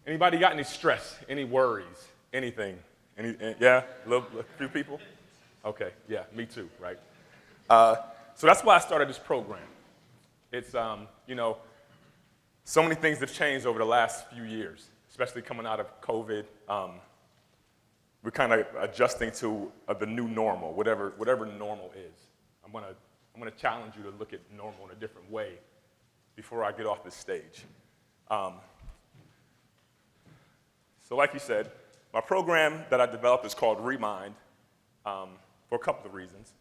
Anybody got any stress, any worries, anything? Yeah, a few people? Okay, yeah, me too, right? So that's why I started this program. It's, so many things have changed over the last few years, especially coming out of COVID. We're kind of adjusting to the new normal, whatever normal is. I'm gonna challenge you to look at normal in a different way before I get off this stage. So like you said, my program that I developed is called Remind for a couple of reasons.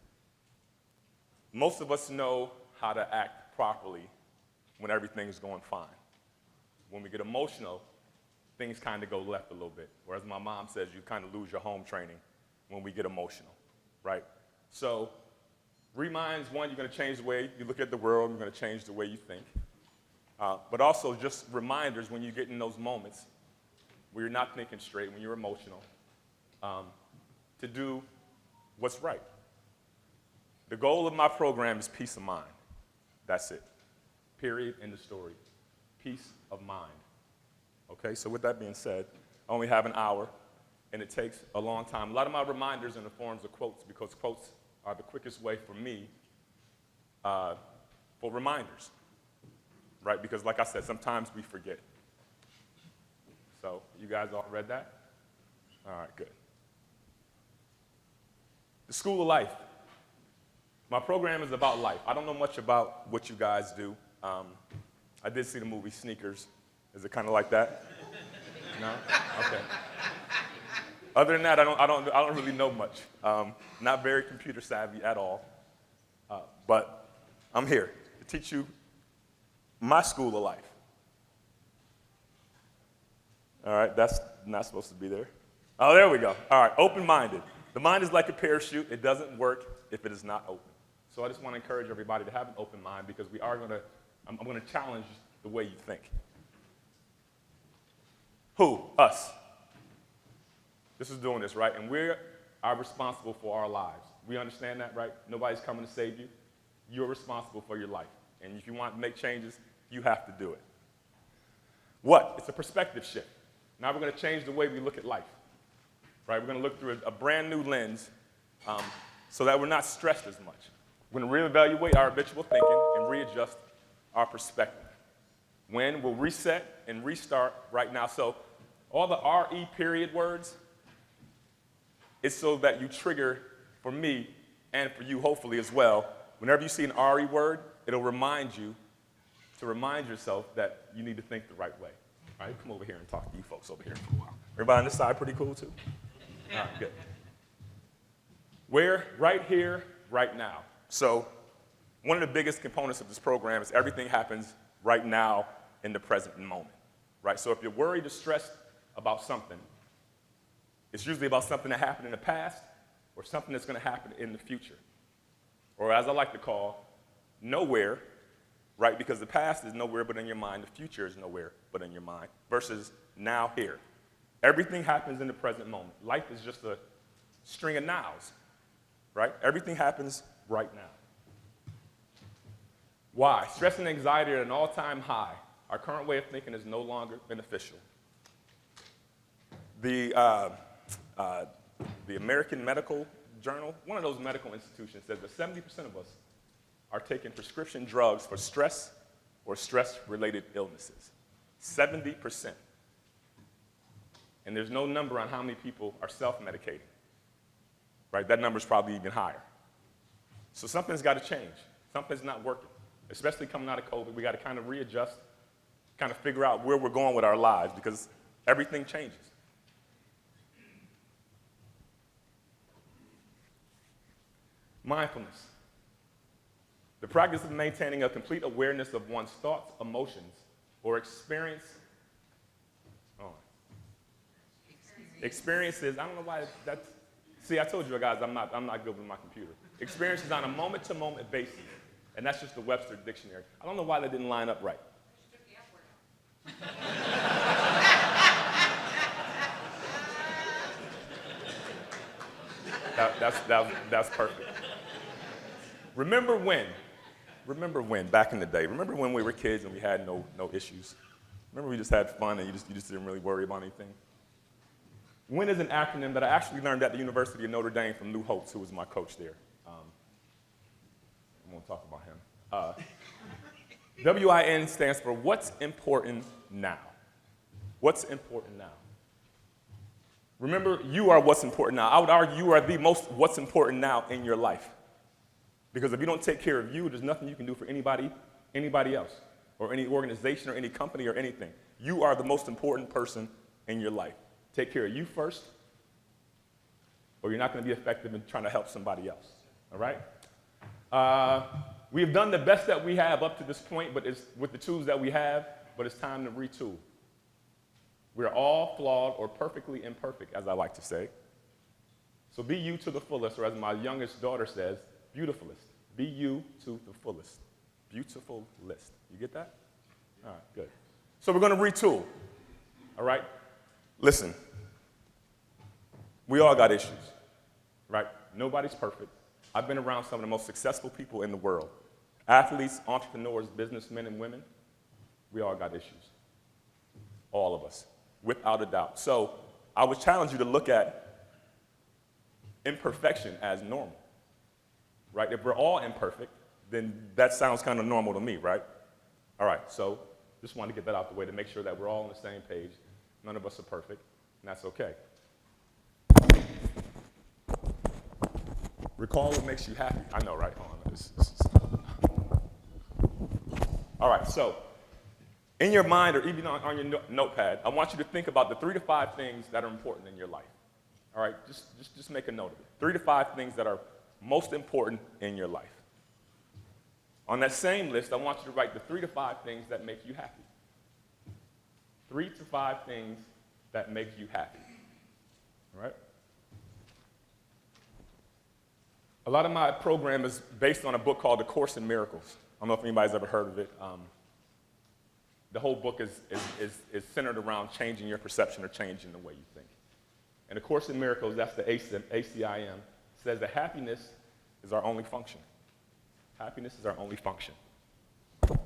Most of us know how to act properly when everything's going fine. When we get emotional, things kind of go left a little bit. Whereas my mom says you kind of lose your home training when we get emotional, right? So Remind's one, you're going to change the way you look at the world, you're going to change the way you think. But also just reminders when you get in those moments where you're not thinking straight, when you're emotional, to do what's right. The goal of my program is peace of mind. That's it. Period, end of story. Peace of mind. Okay, so with that being said, I only have an hour, and it takes a long time. A lot of my reminders are in the forms of quotes, because quotes are the quickest way for me for reminders, right? Because like I said, sometimes we forget. So you guys all read that? All right, good. The School of Life. My program is about life. I don't know much about what you guys do. I did see the movie Sneakers. Is it kind of like that? No? Okay. Other than that, I don't really know much. Not very computer savvy at all. But I'm here to teach you my school of life. All right, that's not supposed to be there. Oh, there we go. All right, open-minded. The mind is like a parachute. It doesn't work if it is not open. So I just want to encourage everybody to have an open mind, because I'm going to challenge the way you think. Who? Us. This is doing this, right? And we are responsible for our lives. We understand that, right? Nobody's coming to save you. You're responsible for your life. And if you want to make changes, you have to do it. What? It's a perspective shift. Now we're going to change the way we look at life, right? We're going to look through a brand new lens so that we're not stressed as much. We're going to reevaluate our habitual thinking and readjust our perspective. When we'll reset and restart right now. So all the RE period words, it's so that you trigger, for me and for you hopefully as well, whenever you see an RE word, it'll remind you to remind yourself that you need to think the right way. All right, come over here and talk to you folks over here for a while. Everybody on this side pretty cool too? All right, good. We're right here, right now. So one of the biggest components of this program is everything happens right now in the present moment, right? So if you're worried or stressed about something, it's usually about something that happened in the past or something that's going to happen in the future. Or as I like to call, nowhere, right? Because the past is nowhere but in your mind. The future is nowhere but in your mind, versus now, here. Everything happens in the present moment. Life is just a string of nows, right? Everything happens right now. Why? Stress and anxiety are at an all-time high. Our current way of thinking is no longer beneficial. The American Medical Journal, one of those medical institutions, says that 70% of us are taking prescription drugs for stress or stress-related illnesses. 70%. And there's no number on how many people are self-medicating, right? That number's probably even higher. So something's got to change. Something's not working, especially coming out of COVID. We got to kind of readjust, kind of figure out where we're going with our lives, because everything changes. Mindfulness. The practice of maintaining a complete awareness of one's thoughts, emotions, or experiences. I don't know why that's, see, I told you guys I'm not good with my computer. Experiences on a moment-to-moment basis, and that's just the Webster Dictionary. I don't know why that didn't line up right. That's perfect. Remember when, back in the day, remember when we were kids and we had no issues? Remember we just had fun and you just didn't really worry about anything? WIN is an acronym that I actually learned at the University of Notre Dame from Lou Holtz, who was my coach there. I won't talk about him. WIN stands for what's important now. What's important now? Remember, you are what's important now. I would argue you are the most what's important now in your life. Because if you don't take care of you, there's nothing you can do for anybody else, or any organization, or any company, or anything. You are the most important person in your life. Take care of you first, or you're not going to be effective in trying to help somebody else. All right? We have done the best that we have up to this point, but it's with the tools that we have, but it's time to retool. We're all flawed or perfectly imperfect, as I like to say. So be you to the fullest, or as my youngest daughter says, beautifulest. Be you to the fullest. Beautiful list. You get that? All right, good. So we're going to retool. All right? Listen. We all got issues, right? Nobody's perfect. I've been around some of the most successful people in the world. Athletes, entrepreneurs, businessmen and women. We all got issues. All of us, without a doubt. So I would challenge you to look at imperfection as normal, right? If we're all imperfect, then that sounds kind of normal to me, right? All right, so just wanted to get that out the way to make sure that we're all on the same page. None of us are perfect, and that's okay. Recall what makes you happy. I know, right? Hold on. All right, so in your mind or even on your notepad, I want you to think about the 3 to 5 things that are important in your life. All right, just make a note of it. 3 to 5 things that are most important in your life. On that same list, I want you to write the 3 to 5 things that make you happy. 3 to 5 things that make you happy. All right? A lot of my program is based on a book called A Course in Miracles. I don't know if anybody's ever heard of it. The whole book is centered around changing your perception or changing the way you think. And A Course in Miracles, that's the ACIM, says that happiness is our only function. Happiness is our only function. Yeah,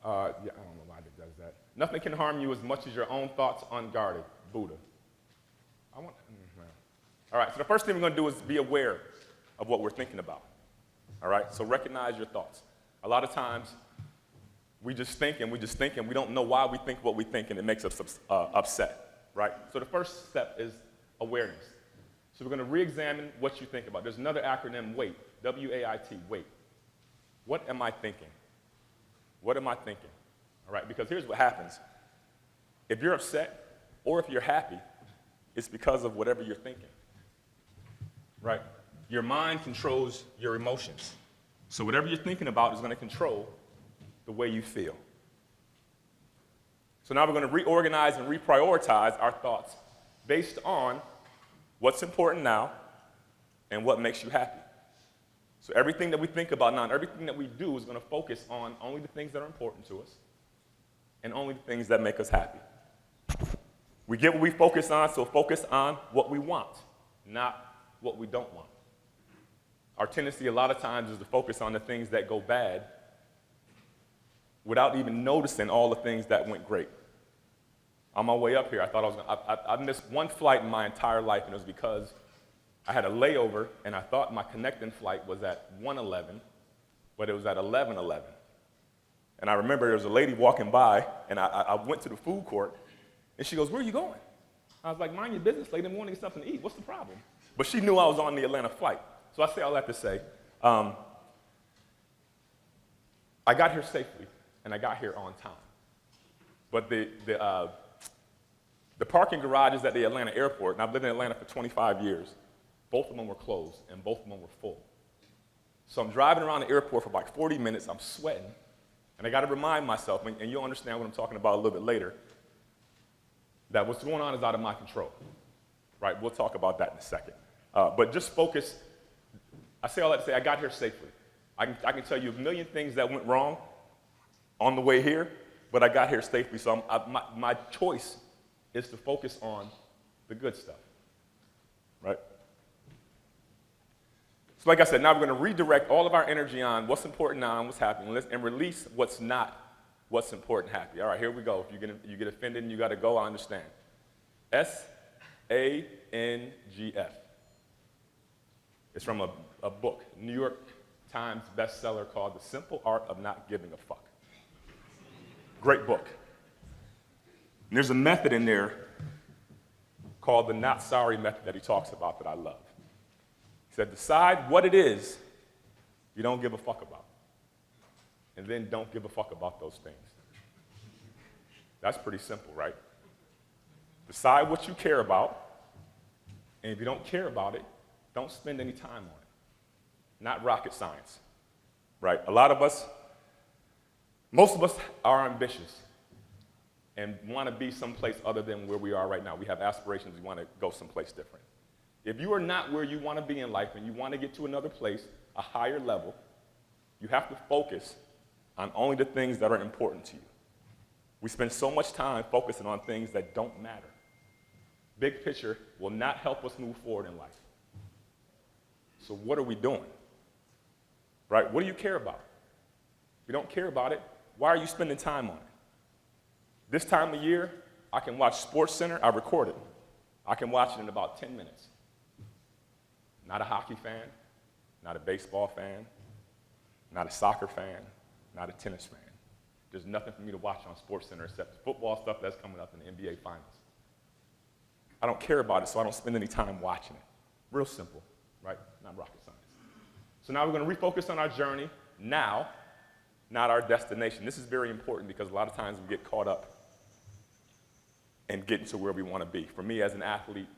I don't know why it does that. Nothing can harm you as much as your own thoughts unguarded. Buddha. All right, so the first thing we're going to do is be aware of what we're thinking about. All right, so recognize your thoughts. A lot of times, we just think and we don't know why we think what we think, and it makes us upset, right? So the first step is awareness. So we're going to re-examine what you think about. There's another acronym, WAIT, W-A-I-T, WAIT. What am I thinking? What am I thinking? All right, because here's what happens. If you're upset or if you're happy, it's because of whatever you're thinking, right? Your mind controls your emotions. So whatever you're thinking about is going to control the way you feel. So now we're going to reorganize and reprioritize our thoughts based on what's important now and what makes you happy. So everything that we think about now and everything that we do is going to focus on only the things that are important to us and only the things that make us happy. We get what we focus on, so focus on what we want, not what we don't want. Our tendency a lot of times is to focus on the things that go bad without even noticing all the things that went great. On my way up here, I thought I missed one flight in my entire life, and it was because I had a layover, and I thought my connecting flight was at 1:11, but it was at 11:11. And I remember there was a lady walking by, and I went to the food court, and she goes, "Where are you going?" I was like, "Mind your business, lady, in the morning, get something to eat. What's the problem?" But she knew I was on the Atlanta flight. So I say all that to say, I got here safely, and I got here on time. But the parking garages at the Atlanta airport, and I've lived in Atlanta for 25 years, both of them were closed, and both of them were full. So I'm driving around the airport for like 40 minutes, I'm sweating, and I got to remind myself, and you'll understand what I'm talking about a little bit later, that what's going on is out of my control, right? We'll talk about that in a second. But just focus. I say all that to say I got here safely. I can tell you a million things that went wrong on the way here, but I got here safely. So my choice is to focus on the good stuff, right? So like I said, now we're going to redirect all of our energy on what's important now and what's happening, and release what's not what's important happy. All right, here we go. If you get offended and you got to go, I understand. SANGF. It's from a book, New York Times bestseller called The Simple Art of Not Giving a Fuck. Great book. And there's a method in there called the not sorry method that he talks about that I love. He said, decide what it is you don't give a fuck about, and then don't give a fuck about those things. That's pretty simple, right? Decide what you care about, and if you don't care about it, don't spend any time on it. Not rocket science, right? Most of us are ambitious and want to be someplace other than where we are right now. We have aspirations, we want to go someplace different. If you are not where you want to be in life and you want to get to another place, a higher level, you have to focus on only the things that are important to you. We spend so much time focusing on things that don't matter. Big picture will not help us move forward in life. So what are we doing? Right? What do you care about? If you don't care about it, why are you spending time on it? This time of year, I can watch SportsCenter. I record it. I can watch it in about 10 minutes. Not a hockey fan, not a baseball fan, not a soccer fan, not a tennis fan. There's nothing for me to watch on SportsCenter except the football stuff that's coming up in the NBA Finals. I don't care about it, so I don't spend any time watching it. Real simple, right? Not rocket science. So now we're going to refocus on our journey now, not our destination. This is very important because a lot of times we get caught up and getting to where we want to be. For me as an athlete,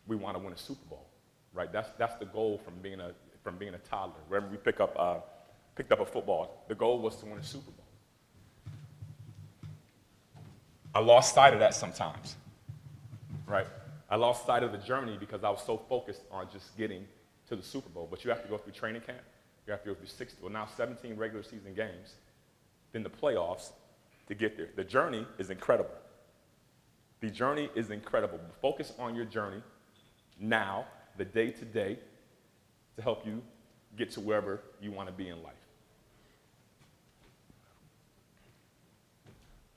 we want to win a Super Bowl, right? That's the goal from being a toddler. Wherever we picked up a football, the goal was to win a Super Bowl. I lost sight of that sometimes, right? I lost sight of the journey because I was so focused on just getting to the Super Bowl. But you have to go through training camp. You have to go through 17 regular season games, then the playoffs to get there. The journey is incredible. The journey is incredible. Focus on your journey now, the day-to-day, to help you get to wherever you want to be in life.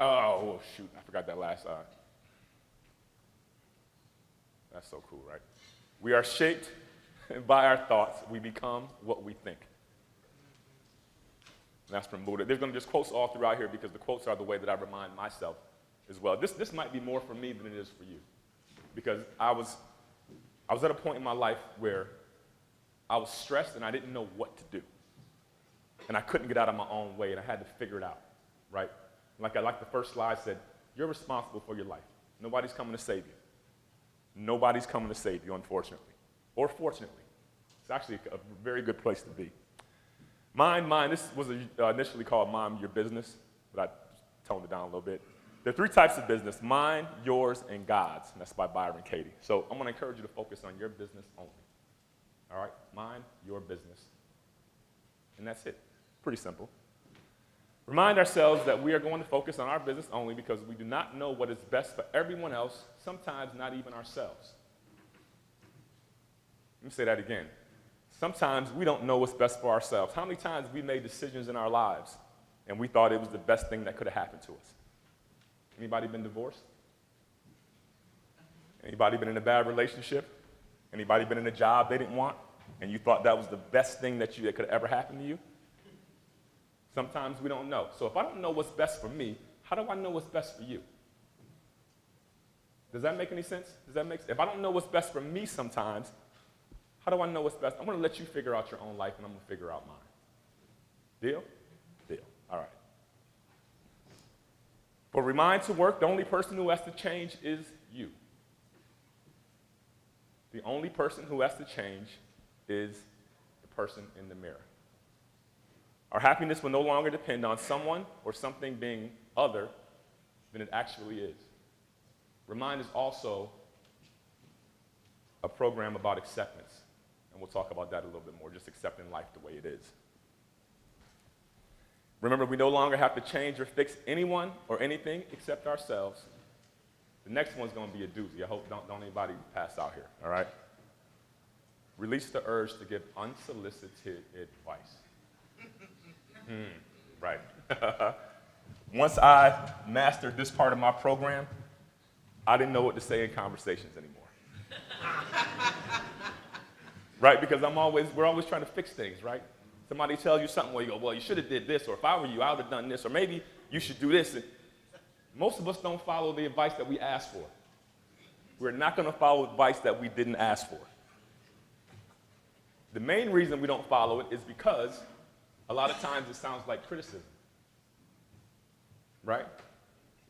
Oh, shoot, I forgot that last. That's so cool, right? We are shaped by our thoughts. We become what we think. And that's from Buddha. There's going to be just quotes all throughout here because the quotes are the way that I remind myself as well. This might be more for me than it is for you, because I was at a point in my life where I was stressed and I didn't know what to do. And I couldn't get out of my own way, and I had to figure it out, right? Like the first slide said, you're responsible for your life. Nobody's coming to save you. Nobody's coming to save you, unfortunately. Or fortunately. It's actually a very good place to be. Mine, this was initially called Mind Your Business, but I toned it down a little bit. There are three types of business: mine, yours, and God's. And that's by Byron Katie. So I'm going to encourage you to focus on your business only. All right? Mine, your business. And that's it. Pretty simple. Remind ourselves that we are going to focus on our business only because we do not know what is best for everyone else, sometimes not even ourselves. Let me say that again. Sometimes we don't know what's best for ourselves. How many times we made decisions in our lives and we thought it was the best thing that could have happened to us? Anybody been divorced? Anybody been in a bad relationship? Anybody been in a job they didn't want and you thought that was the best thing that could have ever happened to you? Sometimes we don't know. So if I don't know what's best for me, how do I know what's best for you? Does that make any sense? If I don't know what's best for me sometimes, how do I know what's best? I'm going to let you figure out your own life, and I'm going to figure out mine. Deal? Deal. All right. For Remind to work, the only person who has to change is you. The only person who has to change is the person in the mirror. Our happiness will no longer depend on someone or something being other than it actually is. Remind is also a program about acceptance, and we'll talk about that a little bit more, just accepting life the way it is. Remember, we no longer have to change or fix anyone or anything except ourselves. The next one's going to be a doozy. I hope don't anybody pass out here, all right? Release the urge to give unsolicited advice. Right. once I mastered this part of my program, I didn't know what to say in conversations anymore. Right? Because we're always trying to fix things, right? Somebody tells you something, well, you go, well, you should have did this, or if I were you, I would have done this, or maybe you should do this. And most of us don't follow the advice that we asked for. We're not going to follow advice that we didn't ask for. The main reason we don't follow it is because a lot of times it sounds like criticism, right?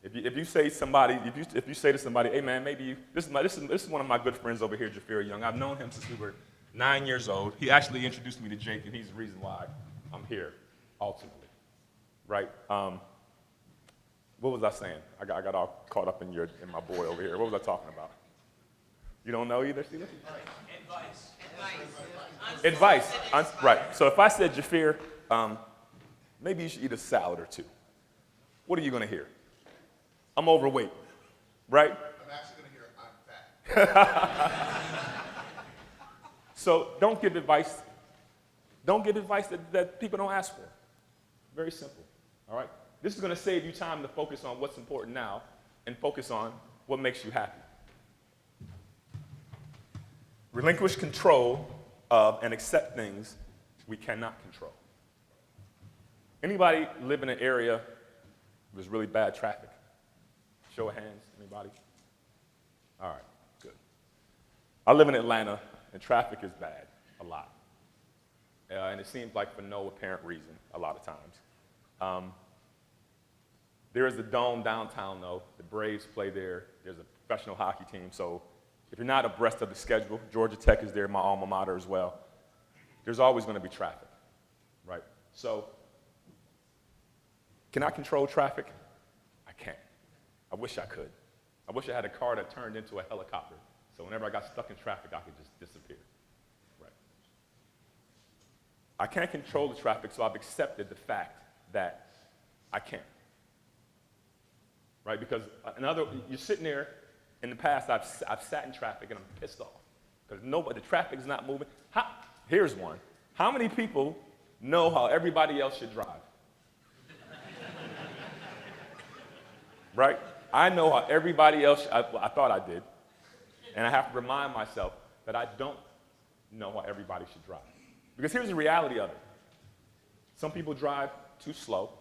If you say to somebody, hey man, maybe this is one of my good friends over here, Jafir Young. I've known him since we were 9 years old. He actually introduced me to Jake, and he's the reason why I'm here, ultimately, right? What was I saying? I got all caught up in my boy over here. What was I talking about? You don't know either, Sheila? Advice. Right. So if I said, Jafir, maybe you should eat a salad or two, what are you going to hear? I'm overweight, right? I'm actually going to hear I'm fat. So don't give advice. Don't give advice that people don't ask for. Very simple, all right? This is going to save you time to focus on what's important now and focus on what makes you happy. Relinquish control of and accept things we cannot control. Anybody live in an area where there's really bad traffic? Show of hands, anybody? All right, good. I live in Atlanta, and traffic is bad, a lot. And it seems like for no apparent reason, a lot of times. There is a dome downtown, though. The Braves play there. There's a professional hockey team. So if you're not abreast of the schedule, Georgia Tech is there, my alma mater as well. There's always going to be traffic, right? So can I control traffic? I can't. I wish I could. I wish I had a car that turned into a helicopter, so whenever I got stuck in traffic, I could just disappear. Right. I can't control the traffic, so I've accepted the fact that I can't. Right? Because you're sitting there. In the past, I've sat in traffic and I'm pissed off because the traffic's not moving. Here's one. How many people know how everybody else should drive? Right? I know how everybody else, I thought I did, and I have to remind myself that I don't know how everybody should drive. Because here's the reality of it. Some people drive too slow.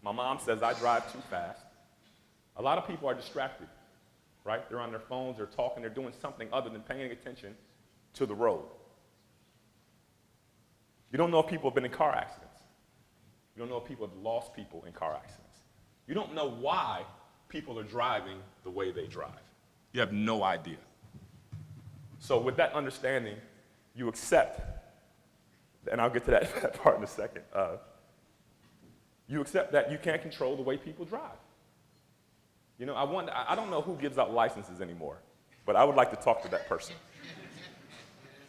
My mom says I drive too fast. A lot of people are distracted, right? They're on their phones, they're talking, they're doing something other than paying attention to the road. You don't know if people have been in car accidents. You don't know if people have lost people in car accidents. You don't know why people are driving the way they drive. You have no idea. So with that understanding, you accept, and I'll get to that part in a second, you accept that you can't control the way people drive. You know, I don't know who gives out licenses anymore, but I would like to talk to that person.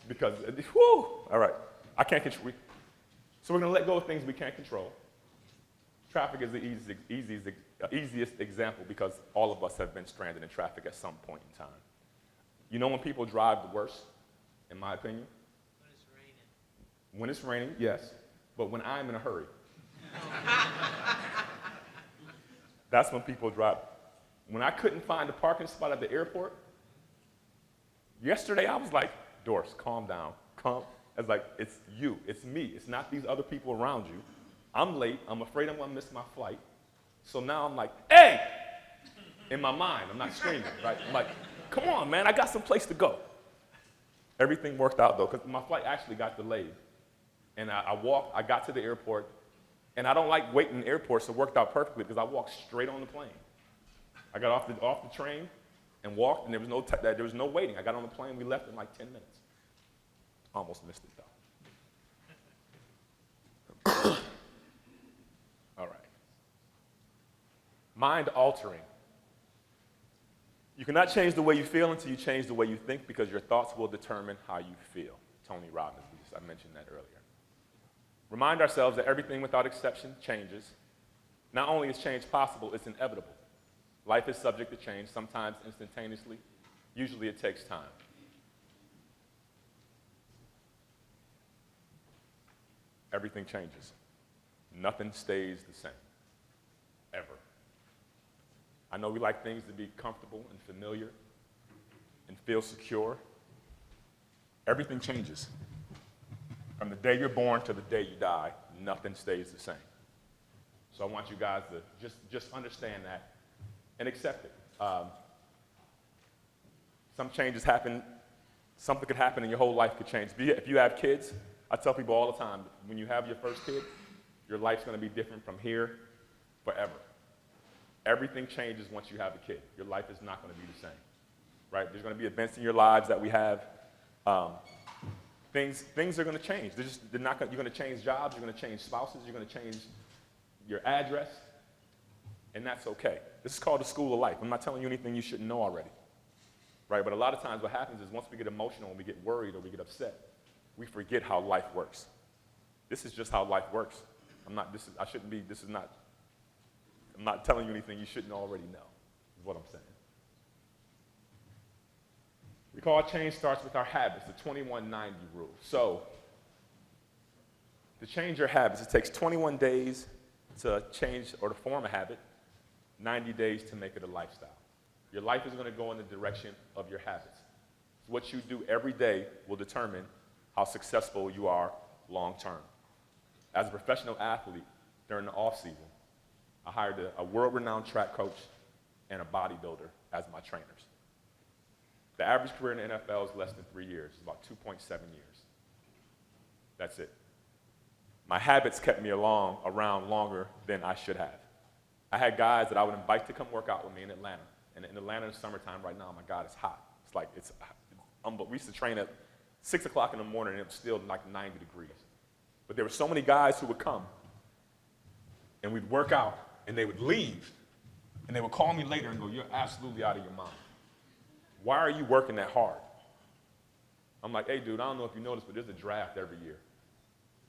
Because, whew, all right, I can't control. So we're going to let go of things we can't control. Traffic is the easiest example because all of us have been stranded in traffic at some point in time. You know when people drive the worst, in my opinion? When it's raining. When it's raining, yes, but when I'm in a hurry. That's when people drive. When I couldn't find a parking spot at the airport, yesterday I was like, Dorsey, calm down. Calm. I was like, it's you, it's me. It's not these other people around you. I'm late. I'm afraid I'm going to miss my flight. So now I'm like, hey! In my mind, I'm not screaming, right? I'm like, come on, man, I got some place to go. Everything worked out, though, because my flight actually got delayed. And I got to the airport, and I don't like waiting in airports, so it worked out perfectly because I walked straight on the plane. I got off the train and walked, and there was no waiting. I got on the plane. We left in like 10 minutes. Almost missed it, though. All right. Mind altering. You cannot change the way you feel until you change the way you think because your thoughts will determine how you feel. Tony Robbins, I mentioned that earlier. Remind ourselves that everything without exception changes. Not only is change possible, it's inevitable. Life is subject to change, sometimes instantaneously. Usually it takes time. Everything changes. Nothing stays the same, ever. I know we like things to be comfortable and familiar and feel secure. Everything changes. From the day you're born to the day you die, nothing stays the same. So I want you guys to just understand that and accept it. Some changes happen, something could happen and your whole life could change. If you have kids, I tell people all the time, when you have your first kid, your life's going to be different from here forever. Everything changes once you have a kid. Your life is not going to be the same, right? There's going to be events in your lives that we have. Things are going to change. You're going to change jobs, you're going to change spouses, you're going to change your address, and that's okay. This is called the school of life. I'm not telling you anything you shouldn't know already, right? But a lot of times what happens is once we get emotional and we get worried or we get upset, we forget how life works. This is just how life works. I'm not telling you anything you shouldn't already know, is what I'm saying. Recall change starts with our habits, the 21-90 rule. So, to change your habits, it takes 21 days to change or to form a habit, 90 days to make it a lifestyle. Your life is going to go in the direction of your habits. What you do every day will determine how successful you are long term. As a professional athlete, during the off season, I hired a world-renowned track coach and a bodybuilder as my trainers. The average career in the NFL is less than 3 years. It's about 2.7 years. That's it. My habits kept me around longer than I should have. I had guys that I would invite to come work out with me in Atlanta. And in Atlanta in the summertime right now, my God, it's hot. It's we used to train at 6 o'clock in the morning and it was still like 90 degrees. But there were so many guys who would come and we'd work out and they would leave and they would call me later and go, "You're absolutely out of your mind. Why are you working that hard?" I'm like, "Hey, dude, I don't know if you noticed, but there's a draft every year.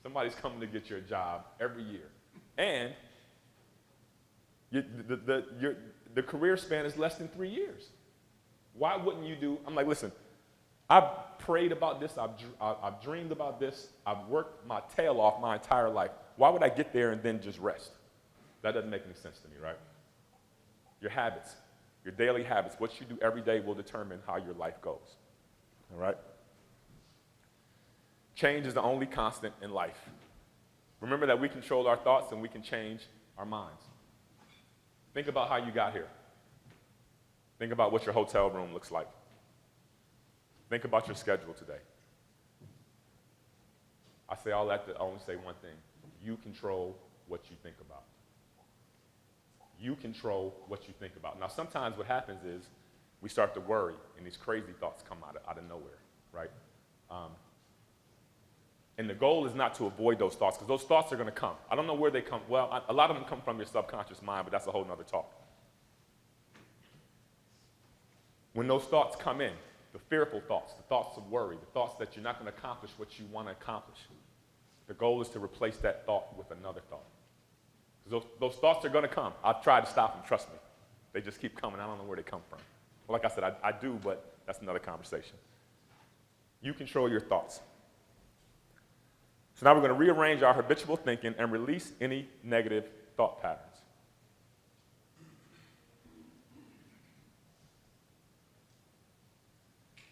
Somebody's coming to get your job every year. And the career span is less than 3 years. Why wouldn't you do?" I'm like, "Listen, I've prayed about this. I've dreamed about this. I've worked my tail off my entire life. Why would I get there and then just rest?" That doesn't make any sense to me, right? Your habits, your daily habits, what you do every day will determine how your life goes, all right? Change is the only constant in life. Remember that we control our thoughts and we can change our minds. Think about how you got here. Think about what your hotel room looks like. Think about your schedule today. I say all that to only say one thing. You control what you think about. You control what you think about. Now, sometimes what happens is we start to worry, and these crazy thoughts come out of nowhere, right? And the goal is not to avoid those thoughts, because those thoughts are going to come. I don't know where they come. Well, a lot of them come from your subconscious mind, but that's a whole nother talk. When those thoughts come in, the fearful thoughts, the thoughts of worry, the thoughts that you're not going to accomplish what you want to accomplish, the goal is to replace that thought with another thought. Those thoughts are going to come. I've tried to stop them, trust me. They just keep coming. I don't know where they come from. Well, like I said, I do, but that's another conversation. You control your thoughts. So now we're going to rearrange our habitual thinking and release any negative thought patterns.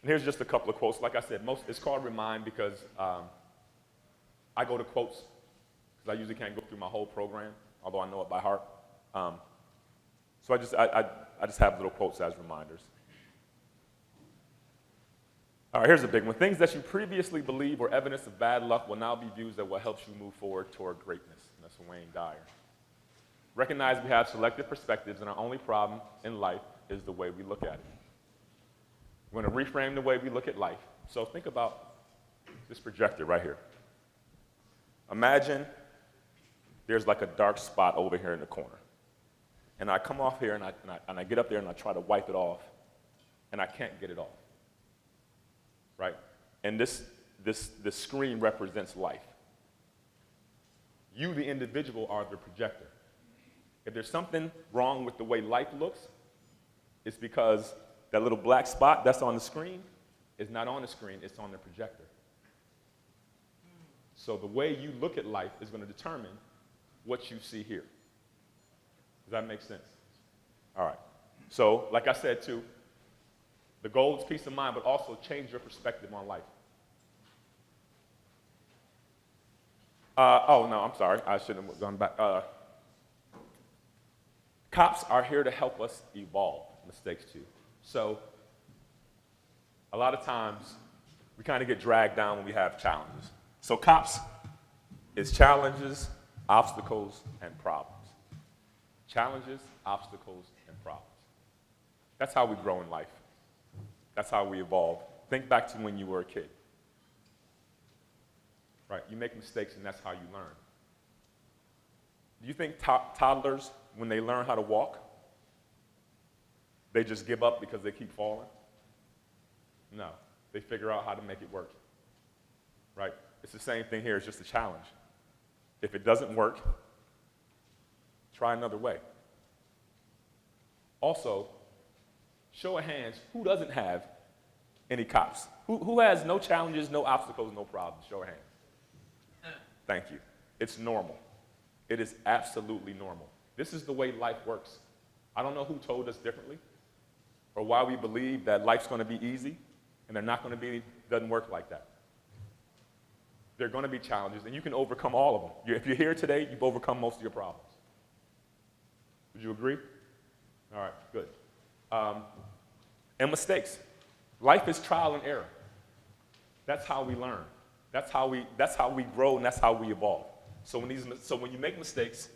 And here's just a couple of quotes. Like I said, it's called Remind because I go to quotes because I usually can't go through my whole program, although I know it by heart. So I just have little quotes as reminders. All right, here's a big one. Things that you previously believed were evidence of bad luck will now be views that will help you move forward toward greatness. And that's Wayne Dyer. Recognize we have selective perspectives, and our only problem in life is the way we look at it. We're going to reframe the way we look at life. So think about this projector right here. Imagine there's like a dark spot over here in the corner. And I come off here, and I get up there, and I try to wipe it off, and I can't get it off. Right? And this screen represents life. You, the individual, are the projector. If there's something wrong with the way life looks, it's because that little black spot that's on the screen is not on the screen, it's on the projector. So the way you look at life is going to determine what you see here. Does that make sense? All right. So, like I said too, the goal is peace of mind, but also change your perspective on life. Oh, no, I'm sorry. I shouldn't have gone back. Cops are here to help us evolve mistakes too. So, a lot of times, we kind of get dragged down when we have challenges. So, cops is challenges, obstacles, and problems. Challenges, obstacles, and problems. That's how we grow in life. That's how we evolve. Think back to when you were a kid. Right? You make mistakes, and that's how you learn. Do you think toddlers, when they learn how to walk, they just give up because they keep falling? No. They figure out how to make it work. Right? It's the same thing here. It's just a challenge. If it doesn't work, try another way. Also, show of hands, who doesn't have any cops? Who has no challenges, no obstacles, no problems? Show of hands. Thank you. It's normal. It is absolutely normal. This is the way life works. I don't know who told us differently or why we believe that life's going to be easy and they're not going to be, doesn't work like that. There are going to be challenges, and you can overcome all of them. If you're here today, you've overcome most of your problems. Would you agree? All right, good. And mistakes. Life is trial and error. That's how we learn. That's how we grow, and that's how we evolve. So when you make mistakes,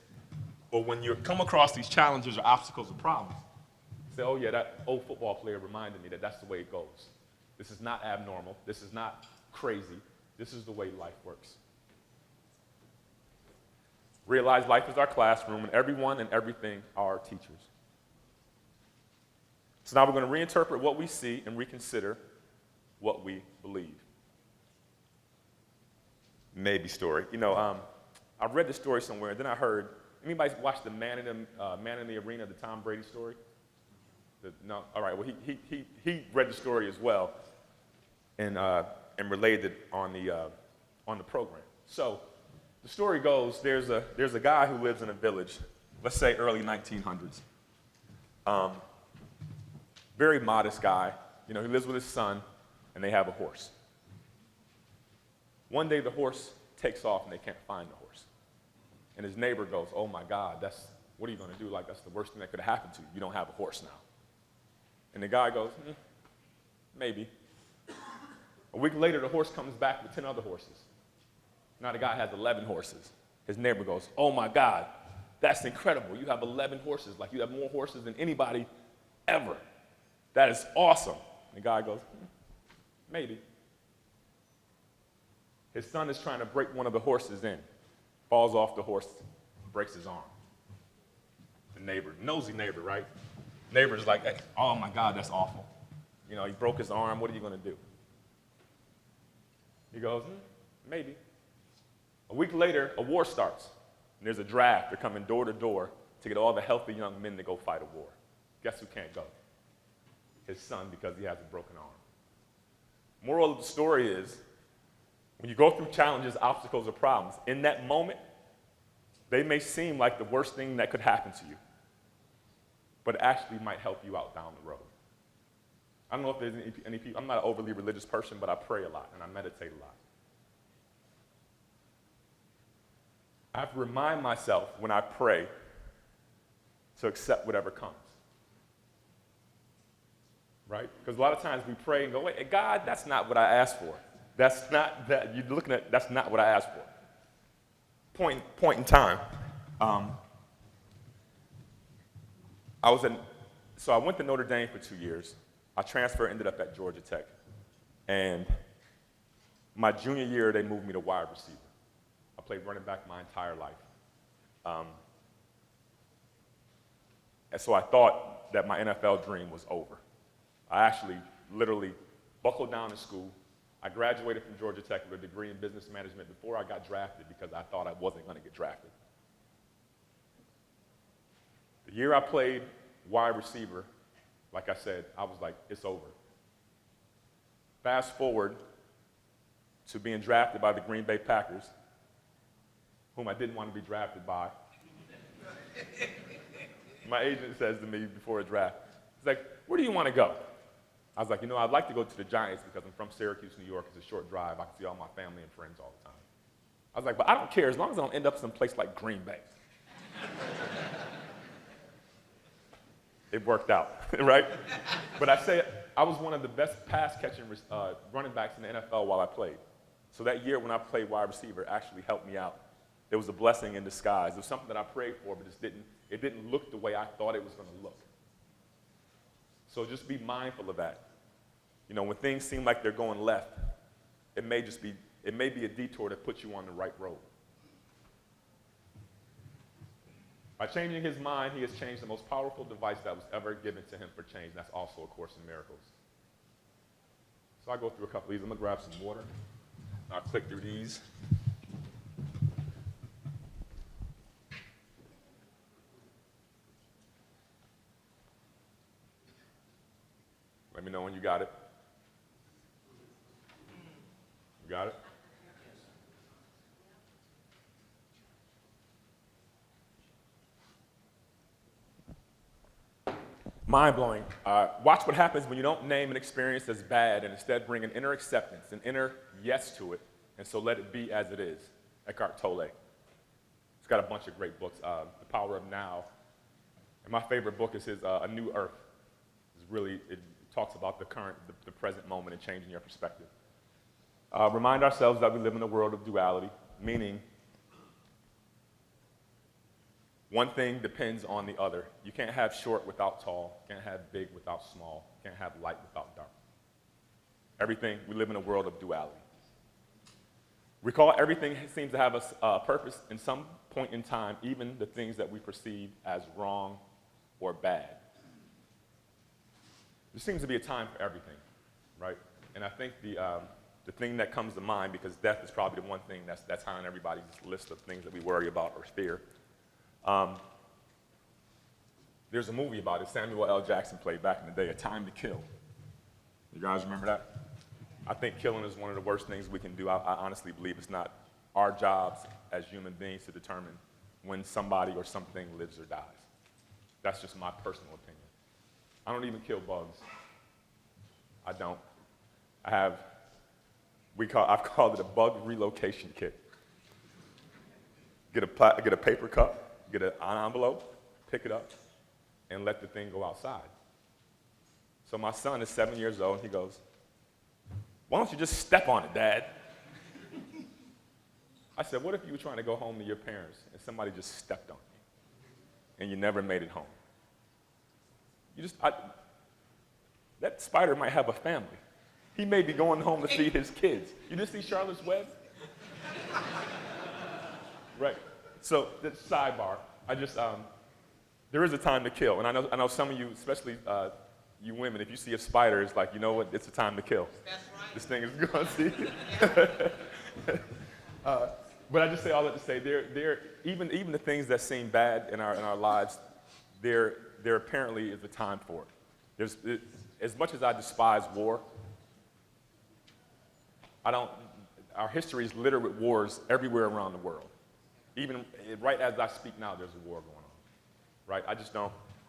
or when you come across these challenges or obstacles or problems, say, oh yeah, that old football player reminded me that that's the way it goes. This is not abnormal. This is not crazy. This is the way life works. Realize life is our classroom, and everyone and everything are our teachers. So now we're going to reinterpret what we see and reconsider what we believe. Maybe story. You know, I read the story somewhere, and then I heard, anybody watch the Man in the Arena, the Tom Brady story? No? All right, well, he read the story as well and relayed it on the program. So the story goes, there's a guy who lives in a village, let's say early 1900s. Very modest guy. You know, he lives with his son, and they have a horse. One day the horse takes off, and they can't find the horse. And his neighbor goes, oh my God, what are you going to do? Like, that's the worst thing that could have happened to you. You don't have a horse now. And the guy goes, maybe. A week later, the horse comes back with 10 other horses. Now the guy has 11 horses. His neighbor goes, oh my God, that's incredible. You have 11 horses. Like, you have more horses than anybody ever. That is awesome. And the guy goes, maybe. His son is trying to break one of the horses in, falls off the horse, breaks his arm. The neighbor, nosy neighbor, right? Neighbor's like, hey, oh my God, that's awful. You know, he broke his arm, what are you going to do? He goes, maybe. A week later, a war starts, and there's a draft. They're coming door to door to get all the healthy young men to go fight a war. Guess who can't go? His son, because he has a broken arm. Moral of the story is, when you go through challenges, obstacles, or problems, in that moment, they may seem like the worst thing that could happen to you, but it actually might help you out down the road. I don't know if there's any people, I'm not an overly religious person, but I pray a lot and I meditate a lot. I have to remind myself when I pray to accept whatever comes. Right? Because a lot of times we pray and go, wait, God, that's not what I asked for. That's not that, you're looking at, that's not what I asked for. Point in time. So I went to Notre Dame for 2 years. I transferred, ended up at Georgia Tech. And my junior year, they moved me to wide receiver. I played running back my entire life. And so I thought that my NFL dream was over. I actually literally buckled down in school. I graduated from Georgia Tech with a degree in business management before I got drafted because I thought I wasn't going to get drafted. The year I played wide receiver, like I said, I was like, it's over. Fast forward to being drafted by the Green Bay Packers, whom I didn't want to be drafted by. My agent says to me before a draft, He's like, where do you want to go? I was like, I'd like to go to the Giants because I'm from Syracuse, New York. It's a short drive. I can see all my family and friends all the time. I was like, but I don't care as long as I don't end up someplace like Green Bay. It worked out, right? But I was one of the best pass-catching running backs in the NFL while I played. So that year when I played wide receiver actually helped me out. It was a blessing in disguise. It was something that I prayed for, but it didn't look the way I thought it was going to look. So just be mindful of that. When things seem like they're going left, it may be a detour that puts you on the right road. By changing his mind, he has changed the most powerful device that was ever given to him for change. And that's also A Course in Miracles. So I'll go through a couple of these. I'm going to grab some water. I'll click through these. Let me know when you got it. You got it? Mind-blowing. Watch what happens when you don't name an experience as bad and instead bring an inner acceptance, an inner yes to it, and so let it be as it is. Eckhart Tolle. He's got a bunch of great books. The Power of Now. And my favorite book is his A New Earth. It talks about the present moment and changing your perspective. Remind ourselves that we live in a world of duality, meaning one thing depends on the other. You can't have short without tall. You can't have big without small. You can't have light without dark. We live in a world of duality. Recall everything seems to have a purpose in some point in time, even the things that we perceive as wrong or bad. There seems to be a time for everything, right? And I think the thing that comes to mind, because death is probably the one thing that's high on everybody's list of things that we worry about or fear. There's a movie about it. Samuel L. Jackson played back in the day, A Time to Kill. You guys remember that? I think killing is one of the worst things we can do. I honestly believe it's not our jobs as human beings to determine when somebody or something lives or dies. That's just my personal opinion. I don't even kill bugs. I don't. I've called it a bug relocation kit. Get a paper cup, get an envelope, pick it up, and let the thing go outside. So my son is 7 years old, and he goes, "Why don't you just step on it, Dad?" I said, "What if you were trying to go home to your parents and somebody just stepped on you and you never made it home? That spider might have a family. He may be going home to feed his kids. You just see Charlotte's Web?" Right. So, that's sidebar. There is a time to kill, and I know some of you, especially you women, if you see a spider, it's like, you know what? It's a time to kill. That's right. This thing is going to see. But I just say all that to say, even the things that seem bad in our lives, there apparently is a time for it. As much as I despise war, our history is littered with wars everywhere around the world. Even right as I speak now, there's a war going on, right?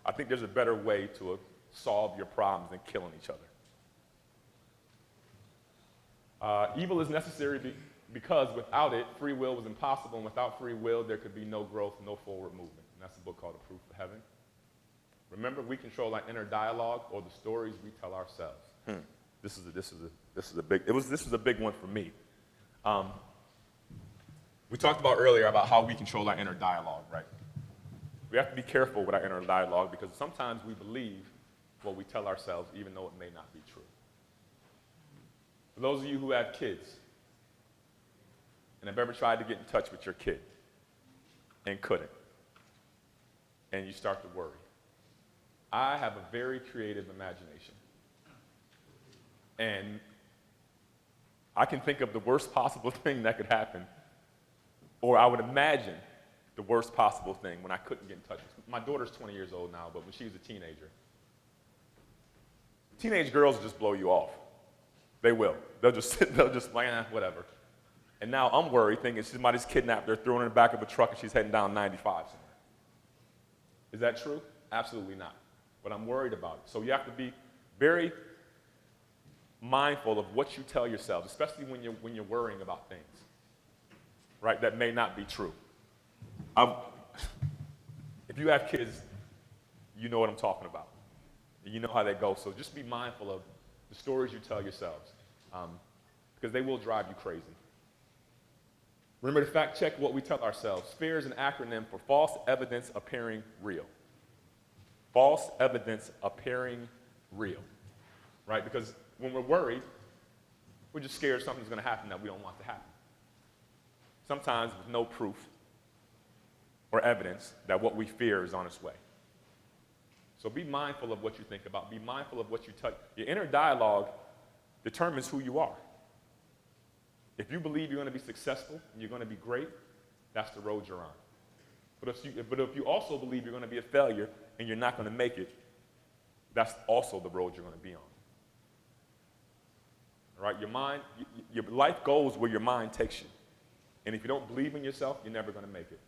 I think there's a better way to solve your problems than killing each other. Evil is necessary because without it, free will was impossible, and without free will, there could be no growth, no forward movement. And that's a book called The Proof of Heaven. Remember, we control our inner dialogue or the stories we tell ourselves. This was a big one for me. We talked about earlier about how we control our inner dialogue, right? We have to be careful with our inner dialogue because sometimes we believe what we tell ourselves even though it may not be true. For those of you who have kids and have ever tried to get in touch with your kid and couldn't, and you start to worry, I have a very creative imagination. And I can think of the worst possible thing that could happen, or I would imagine the worst possible thing when I couldn't get in touch. My daughter's 20 years old now, but when she was a teenager, teenage girls just blow you off. They will. They'll just whatever. And now I'm worried, thinking somebody's kidnapped her, thrown her in the back of a truck, and she's heading down 95 somewhere. Is that true? Absolutely not. but I'm worried about it. So you have to be very mindful of what you tell yourselves, especially when you're worrying about things, right, that may not be true. If you have kids, you know what I'm talking about. You know how they go. So just be mindful of the stories you tell yourselves, because they will drive you crazy. Remember to fact check what we tell ourselves. FAIR is an acronym for false evidence appearing real. False evidence appearing real, right? Because when we're worried, we're just scared something's going to happen that we don't want to happen. Sometimes with no proof or evidence that what we fear is on its way. So be mindful of what you think about. Be mindful of what you tell. Your inner dialogue determines who you are. If you believe you're going to be successful and you're going to be great, that's the road you're on. But if you also believe you're going to be a failure and you're not going to make it, that's also the road you're going to be on. All right? Your life goes where your mind takes you. And if you don't believe in yourself, you're never going to make it.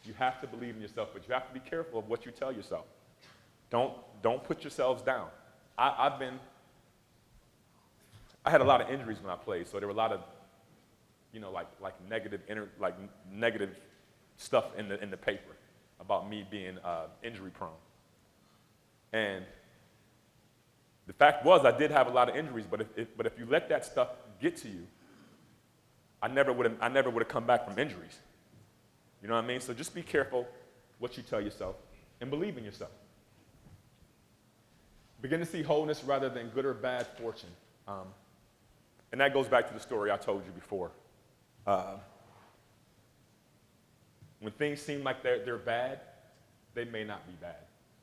You have to believe in yourself, but you have to be careful of what you tell yourself. Don't put yourselves down. I had a lot of injuries when I played, so there were a lot of, like negative stuff in the paper about me being injury prone. And the fact was, I did have a lot of injuries, but if you let that stuff get to you, I never would have come back from injuries. You know what I mean? So just be careful what you tell yourself and believe in yourself. Begin to see wholeness rather than good or bad fortune. And that goes back to the story I told you before. When things seem like they're bad, they may not be bad.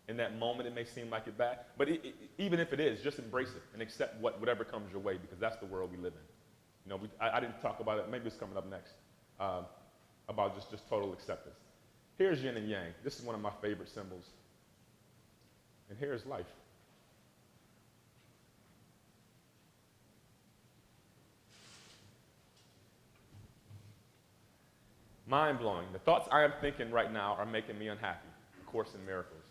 In that moment, it may seem like it's bad. But even if it is, just embrace it and accept whatever comes your way, because that's the world we live in. I didn't talk about it. Maybe it's coming up next, about just total acceptance. Here's yin and yang. This is one of my favorite symbols. And here's life. Mind-blowing. The thoughts I am thinking right now are making me unhappy. A Course in Miracles.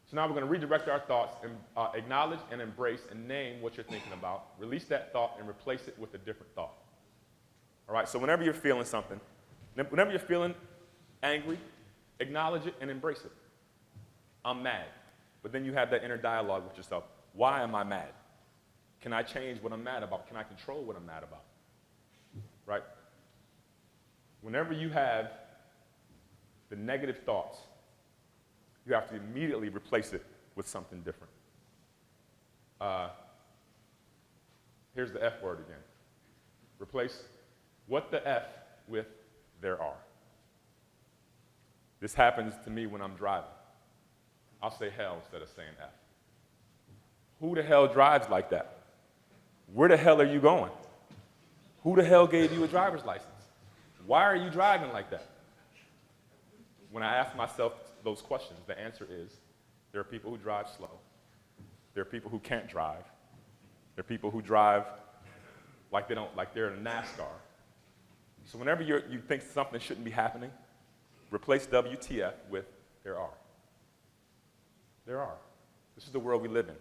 So now we're going to redirect our thoughts and acknowledge and embrace and name what you're thinking about. Release that thought and replace it with a different thought. All right, so whenever you're feeling something, whenever you're feeling angry, acknowledge it and embrace it. I'm mad. But then you have that inner dialogue with yourself. Why am I mad? Can I change what I'm mad about? Can I control what I'm mad about? Right? Whenever you have the negative thoughts, you have to immediately replace it with something different. Here's the F word again. Replace what the F with there are. This happens to me when I'm driving. I'll say hell instead of saying F. Who the hell drives like that? Where the hell are you going? Who the hell gave you a driver's license? Why are you driving like that? When I ask myself those questions, the answer is there are people who drive slow. There are people who can't drive. There are people who drive like they're in a NASCAR. So whenever you think something shouldn't be happening, replace WTF with there are. There are. This is the world we live in.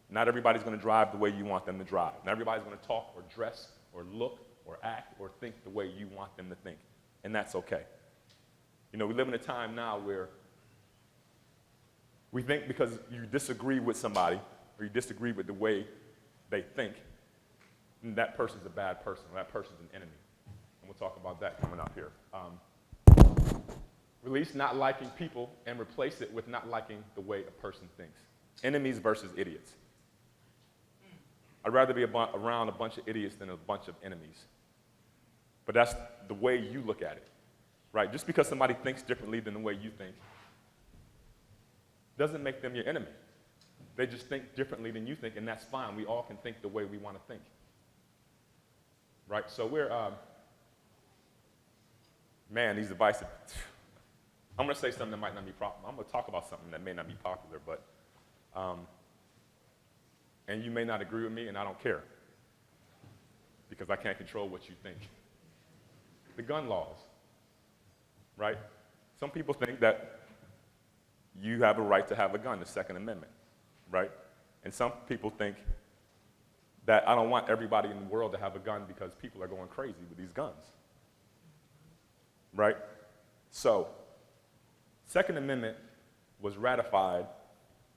Not everybody's going to drive the way you want them to drive. Not everybody's going to talk or dress or look or act or think the way you want them to think. And that's okay. We live in a time now where we think because you disagree with somebody or you disagree with the way they think, that person's a bad person or that person's an enemy. And we'll talk about that coming up here. Release not liking people and replace it with not liking the way a person thinks. Enemies versus idiots. I'd rather be around a bunch of idiots than a bunch of enemies. But that's the way you look at it, right? Just because somebody thinks differently than the way you think doesn't make them your enemy. They just think differently than you think, and that's fine. We all can think the way we want to think, right? So these devices, I'm going to say something that might not be popular. I'm going to talk about something that may not be popular, but, and you may not agree with me, and I don't care, because I can't control what you think. The gun laws, right? Some people think that you have a right to have a gun, the Second Amendment, right? And some people think that I don't want everybody in the world to have a gun because people are going crazy with these guns, right? So, Second Amendment was ratified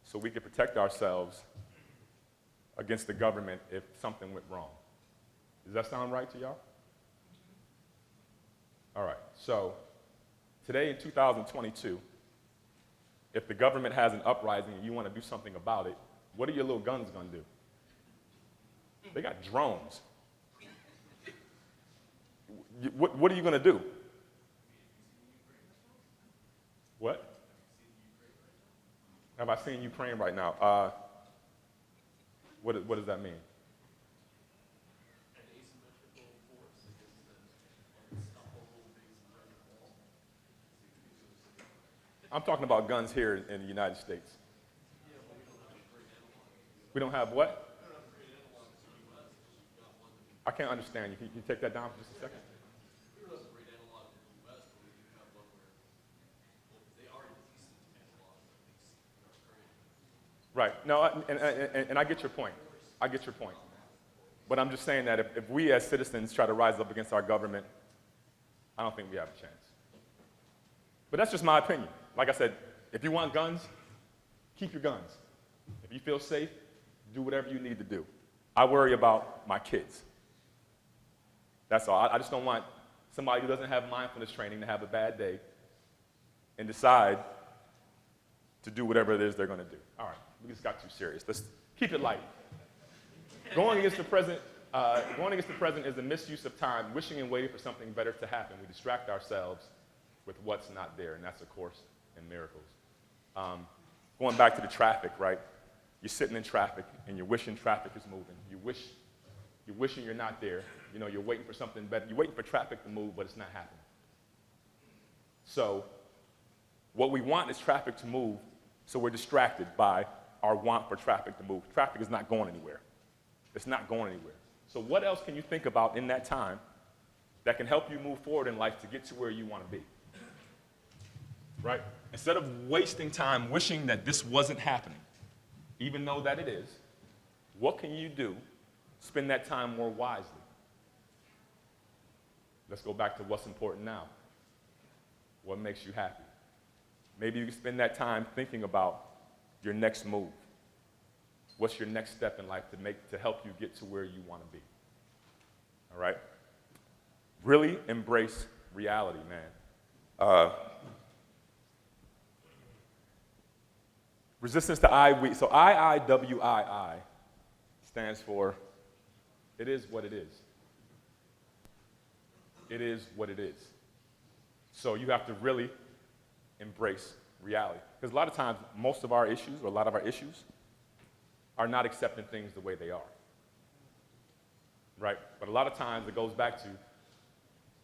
so we could protect ourselves against the government if something went wrong. Does that sound right to y'all? All right, so today in 2022, if the government has an uprising and you want to do something about it, what are your little guns going to do? They got drones. What are you going to do? What? Have I seen Ukraine right now? What does that mean? I'm talking about guns here in the United States. We don't have what? I can't understand you. Can you take that down for just a second? Right. No, and I get your point. I get your point. But I'm just saying that if we as citizens try to rise up against our government, I don't think we have a chance. But that's just my opinion. Like I said, if you want guns, keep your guns. If you feel safe, do whatever you need to do. I worry about my kids. That's all. I just don't want somebody who doesn't have mindfulness training to have a bad day and decide to do whatever it is they're going to do. All right, we just got too serious. Let's keep it light. Going against the president is a misuse of time, wishing and waiting for something better to happen. We distract ourselves with what's not there, and that's a course in miracles. Going back to the traffic, right? You're sitting in traffic, and you're wishing traffic is moving. You're wishing you're not there. You know, you're waiting for something better. You're waiting for traffic to move, but it's not happening. So what we want is traffic to move, so we're distracted by our want for traffic to move. Traffic is not going anywhere. It's not going anywhere. So what else can you think about in that time that can help you move forward in life to get to where you want to be? Right? Instead of wasting time wishing that this wasn't happening, even though that it is, what can you do? Spend that time more wisely. Let's go back to what's important now. What makes you happy? Maybe you can spend that time thinking about your next move. What's your next step in life to help you get to where you want to be? All right? Really embrace reality, man. Resistance to I, so IIWII stands for it is what it is. It is what it is. So you have to really embrace reality. Because a lot of times, most of our issues, or a lot of our issues, are not accepting things the way they are. Right? But a lot of times it goes back to,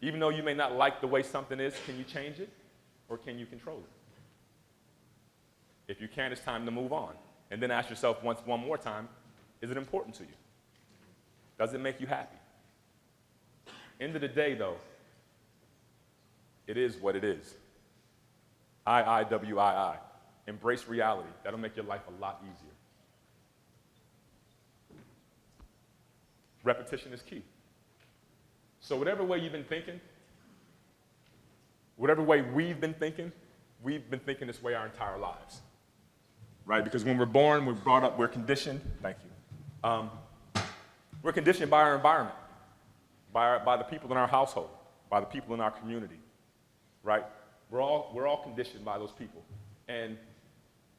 even though you may not like the way something is, can you change it? Or can you control it? If you can, it's time to move on. And then ask yourself one more time, is it important to you? Does it make you happy? End of the day, though, it is what it is. IIWII. Embrace reality. That'll make your life a lot easier. Repetition is key. So whatever way you've been thinking, whatever way we've been thinking this way our entire lives. Right? Because when we're born, we're brought up, we're conditioned. Thank you. We're conditioned by our environment, by the people in our household, by the people in our community. Right? We're all conditioned by those people. And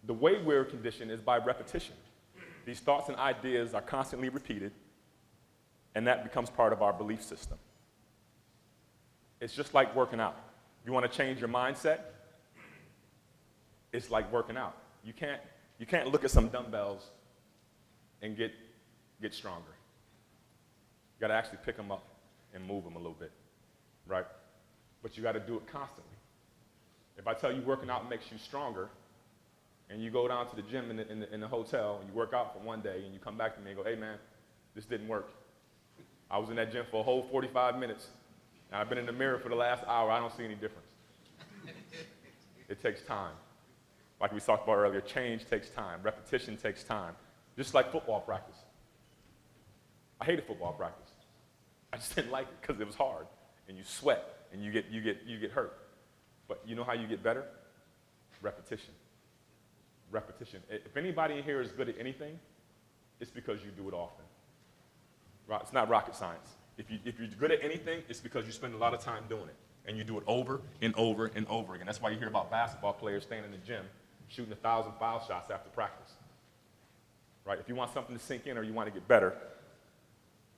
the way we're conditioned is by repetition. These thoughts and ideas are constantly repeated, and that becomes part of our belief system. It's just like working out. You want to change your mindset? It's like working out. You can't look at some dumbbells and get stronger. You got to actually pick them up and move them a little bit, right? But you got to do it constantly. If I tell you working out makes you stronger, and you go down to the gym in the hotel, and you work out for one day, and you come back to me and go, hey man, this didn't work. I was in that gym for a whole 45 minutes, and I've been in the mirror for the last hour, I don't see any difference. It takes time. Like we talked about earlier, change takes time, repetition takes time, just like football practice. I hated football practice. I just didn't like it because it was hard, and you sweat, and you get hurt. But you know how you get better? Repetition. Repetition. If anybody in here is good at anything, it's because you do it often. Right? It's not rocket science. If you're good at anything, it's because you spend a lot of time doing it, and you do it over and over and over again. That's why you hear about basketball players staying in the gym shooting 1,000 foul shots after practice. Right? If you want something to sink in or you want to get better,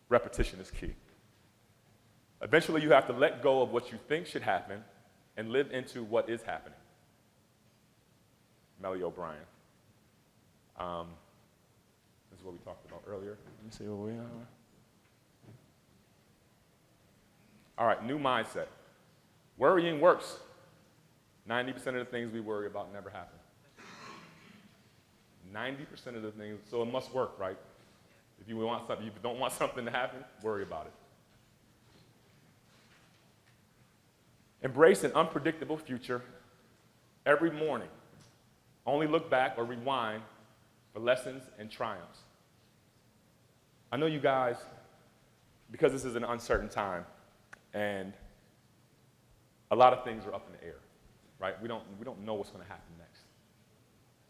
repetition is key. Eventually, you have to let go of what you think should happen and live into what is happening. Melly O'Brien. This is what we talked about earlier. Let me see where we are. All right, new mindset. Worrying works. 90% of the things we worry about never happen. 90% of the things, so it must work, right? If you don't want something to happen, worry about it. Embrace an unpredictable future every morning. Only look back or rewind for lessons and triumphs. I know you guys, because this is an uncertain time, and a lot of things are up in the air, right? We don't know what's going to happen next.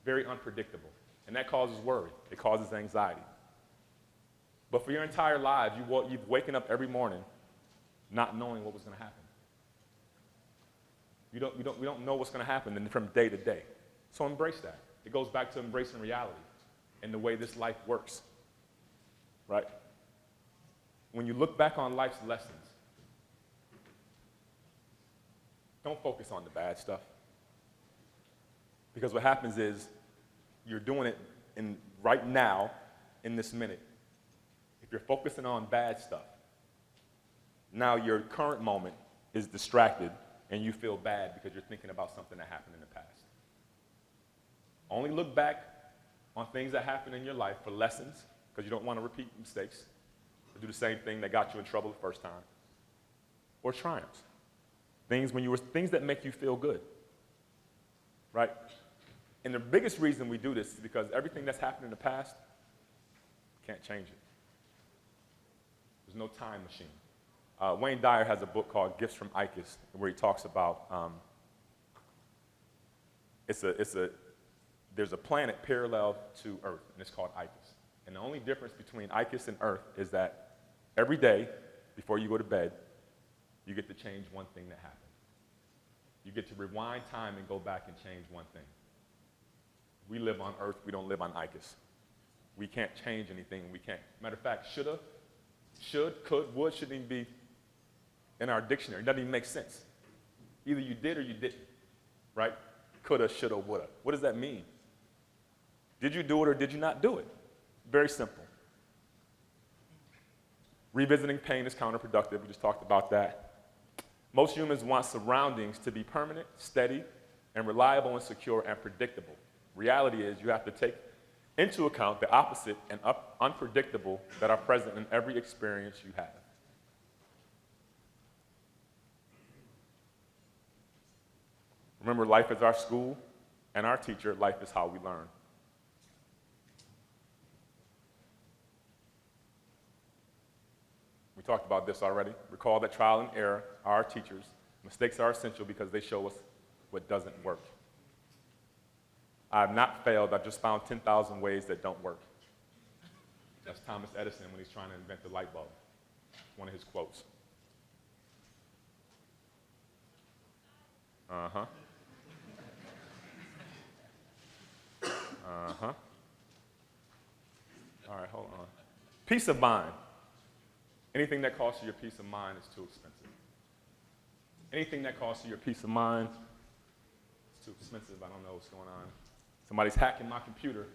Very unpredictable, and that causes worry. It causes anxiety. But for your entire lives, you've waken up every morning not knowing what was going to happen. We don't know what's going to happen from day to day. So embrace that. It goes back to embracing reality and the way this life works, right? When you look back on life's lessons, don't focus on the bad stuff. Because what happens is you're doing it right now, in this minute. If you're focusing on bad stuff, now your current moment is distracted and you feel bad because you're thinking about something that happened in the past. Only look back on things that happened in your life for lessons, because you don't want to repeat mistakes or do the same thing that got you in trouble the first time, or triumphs. Things that make you feel good, right? And the biggest reason we do this is because everything that's happened in the past, can't change it. There's no time machine. Wayne Dyer has a book called Gifts from Icus, where he talks about there's a planet parallel to Earth, and it's called Icus. And the only difference between Icus and Earth is that every day, before you go to bed, you get to change one thing that happened. You get to rewind time and go back and change one thing. We live on Earth, we don't live on Icus. We can't change anything, we can't. Matter of fact, should, could, would shouldn't even be in our dictionary. It doesn't even make sense. Either you did or you didn't, right? Coulda, shoulda, woulda. What does that mean? Did you do it or did you not do it? Very simple. Revisiting pain is counterproductive. We just talked about that. Most humans want surroundings to be permanent, steady, and reliable and secure and predictable. Reality is you have to take into account the opposite and unpredictable that are present in every experience you have. Remember, life is our school, and our teacher. Life is how we learn. We talked about this already. Recall that trial and error are our teachers. Mistakes are essential because they show us what doesn't work. I have not failed. I've just found 10,000 ways that don't work. That's Thomas Edison when he's trying to invent the light bulb. One of his quotes. Uh-huh. Uh-huh. All right, hold on. Peace of mind. Anything that costs you your peace of mind is too expensive. Anything that costs you your peace of mind is too expensive. I don't know what's going on. Somebody's hacking my computer.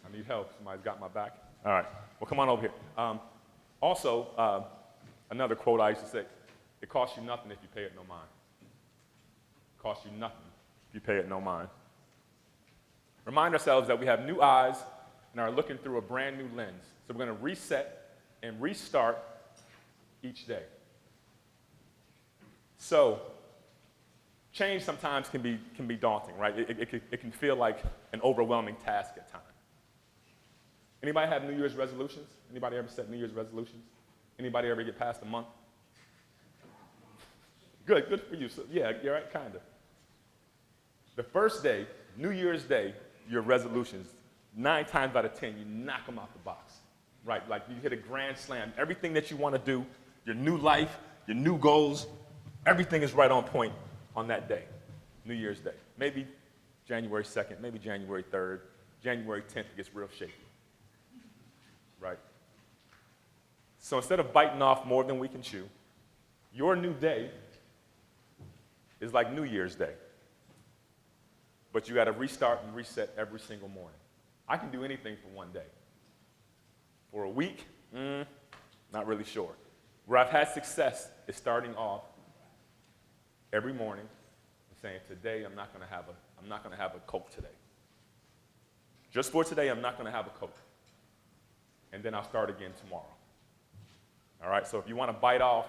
I need help. Somebody's got my back. All right. Well, come on over here. Also, another quote I used to say, it costs you nothing if you pay it no mind. It costs you nothing if you pay it no mind. Remind ourselves that we have new eyes and are looking through a brand new lens. So we're going to reset and restart each day. So change sometimes can be daunting, right? It can feel like an overwhelming task at times. Anybody have New Year's resolutions? Anybody ever set New Year's resolutions? Anybody ever get past a month? Good for you. So, yeah, you're right, kind of. The first day, New Year's Day, your resolutions, 9 times out of 10, you knock them out the box, right? Like you hit a grand slam. Everything that you want to do, your new life, your new goals, everything is right on point on that day, New Year's Day. Maybe January 2nd, maybe January 3rd, January 10th, it gets real shaky, right? So instead of biting off more than we can chew, your new day is like New Year's Day. But you got to restart and reset every single morning. I can do anything for one day. For a week, not really sure. Where I've had success is starting off every morning and saying, today I'm not going to have a Coke today. Just for today, I'm not going to have a Coke. And then I'll start again tomorrow. All right, so if you want to bite off,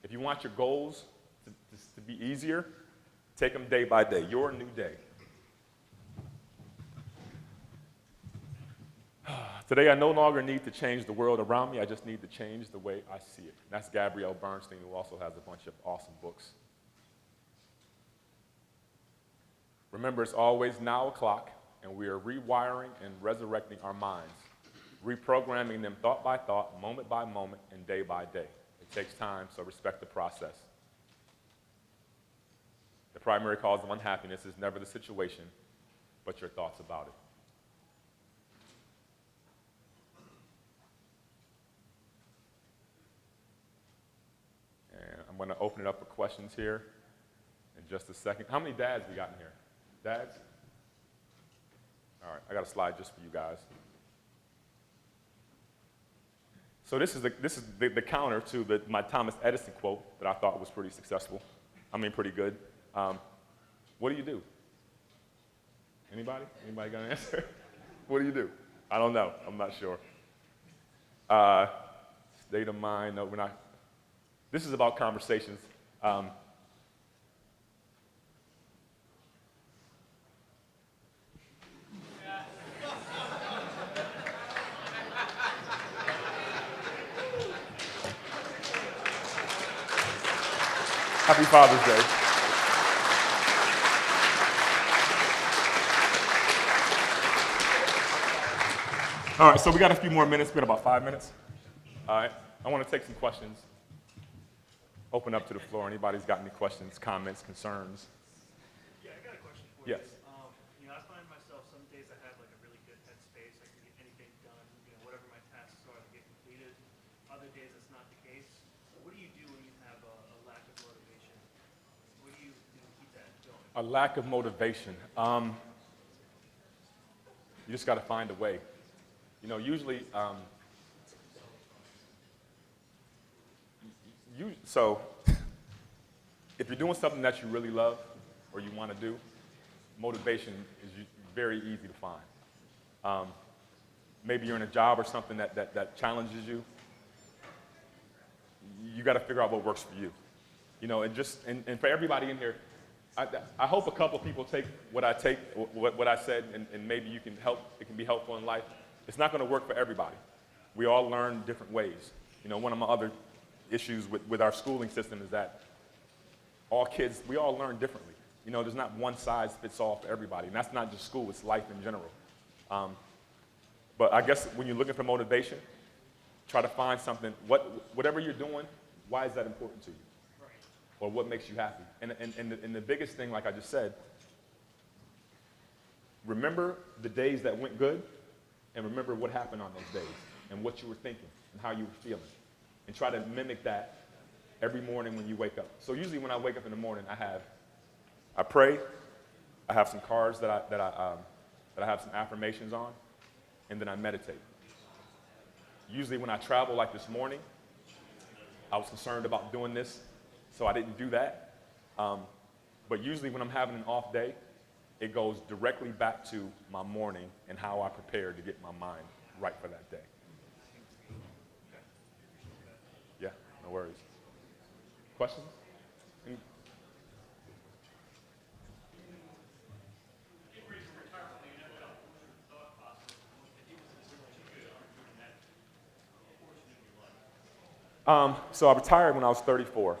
if you want your goals to be easier, take them day by day, your new day. Today, I no longer need to change the world around me. I just need to change the way I see it. And that's Gabrielle Bernstein, who also has a bunch of awesome books. Remember, it's always now o'clock, and we are rewiring and resurrecting our minds, reprogramming them thought by thought, moment by moment, and day by day. It takes time, so respect the process. The primary cause of unhappiness is never the situation, but your thoughts about it. And I'm going to open it up for questions here in just a second. How many dads we got in here? Dads? All right, I got a slide just for you guys. So this is the counter to my Thomas Edison quote that I thought was pretty successful. I mean, pretty good. What do you do? Anybody? Anybody got an answer? What do you do? I don't know. I'm not sure. State of mind. No, we're not. This is about conversations. Happy Father's Day. All right, so we got a few more minutes. We got about 5 minutes. All right, I want to take some questions. Open up to the floor. Anybody's got any questions, comments, concerns? Yeah, I got a question for you. Yes. I find myself some days I have like a really good headspace. I can get anything done. Whatever my tasks are, they get completed. Other days it's not the case. What do you do when you have a lack of motivation? What do you do to keep that going? A lack of motivation. You just got to find a way. Usually, so if you're doing something that you really love or you want to do, motivation is very easy to find. Maybe you're in a job or something that challenges you. You got to figure out what works for you. And for everybody in here, I hope a couple people take what I said, and maybe you can help. It can be helpful in life. It's not going to work for everybody. We all learn different ways. One of my other issues with our schooling system is that all kids, we all learn differently. There's not one size fits all for everybody, and that's not just school, it's life in general. But I guess when you're looking for motivation, try to find something, whatever you're doing, why is that important to you? Right. Or what makes you happy? And the biggest thing, like I just said, remember the days that went good, and remember what happened on those days, and what you were thinking, and how you were feeling. And try to mimic that every morning when you wake up. So usually when I wake up in the morning, I pray, I have some cards that I have some affirmations on, and then I meditate. Usually when I travel like this morning, I was concerned about doing this, so I didn't do that. But usually when I'm having an off day, it goes directly back to my morning and how I prepare to get my mind right for that day. Yeah, no worries. Questions? So I retired when I was 34.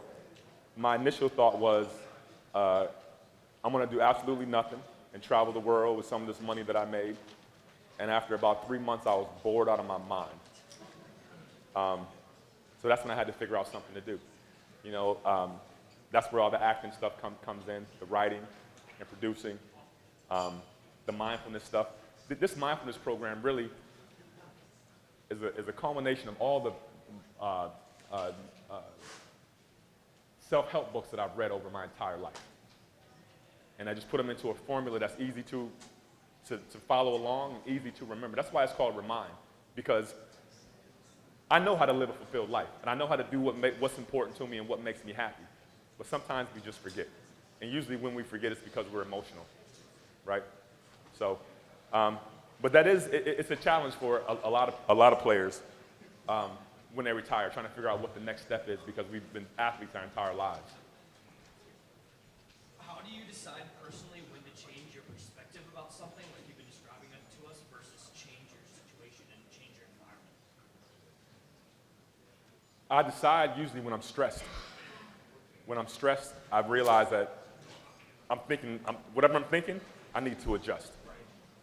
My initial thought was, I'm going to do absolutely nothing and travel the world with some of this money that I made. And after about 3 months, I was bored out of my mind. So that's when I had to figure out something to do. You know, that's where all the acting stuff comes in, the writing and producing, the mindfulness stuff. This mindfulness program really is a culmination of all the self-help books that I've read over my entire life. And I just put them into a formula that's easy to follow along and easy to remember. That's why it's called Remind, because I know how to live a fulfilled life, and I know how to do what's important to me and what makes me happy. But sometimes we just forget. And usually when we forget, it's because we're emotional, right? So, but it's a challenge for a lot of players when they retire, trying to figure out what the next step is, because we've been athletes our entire lives. How do you decide personally when to change your perspective about something, like you've been describing it to us, versus change your situation and change your environment? I decide usually when I'm stressed. When I'm stressed, I've realized that whatever I'm thinking, I need to adjust.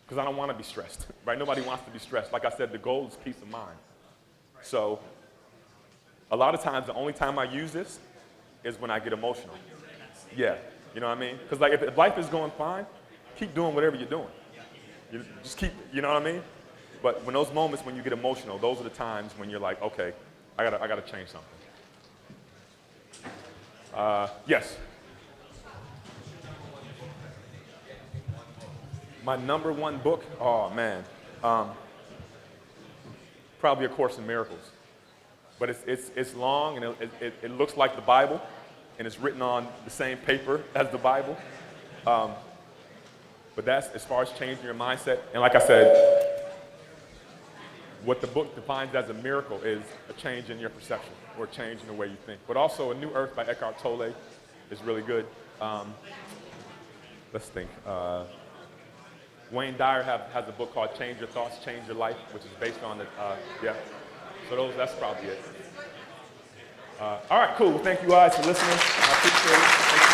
Because I don't want to be stressed, right? Nobody wants to be stressed. Like I said, the goal is peace of mind. So a lot of times, the only time I use this is when I get emotional. Yeah, you know what I mean? Because like if life is going fine, keep doing whatever you're doing. You just keep, you know what I mean? But when those moments when you get emotional, those are the times when you're like, okay, I gotta change something. Yes. My number one book, oh man, probably A Course in Miracles. But it's long, and it looks like the Bible, and it's written on the same paper as the Bible. But that's as far as changing your mindset. And like I said, what the book defines as a miracle is a change in your perception, or a change in the way you think. But also A New Earth by Eckhart Tolle is really good. Let's think. Wayne Dyer has a book called Change Your Thoughts, Change Your Life, which is based on it. Yeah. So that's probably it. All right, cool. Well, thank you guys for listening. I appreciate it. Thank you.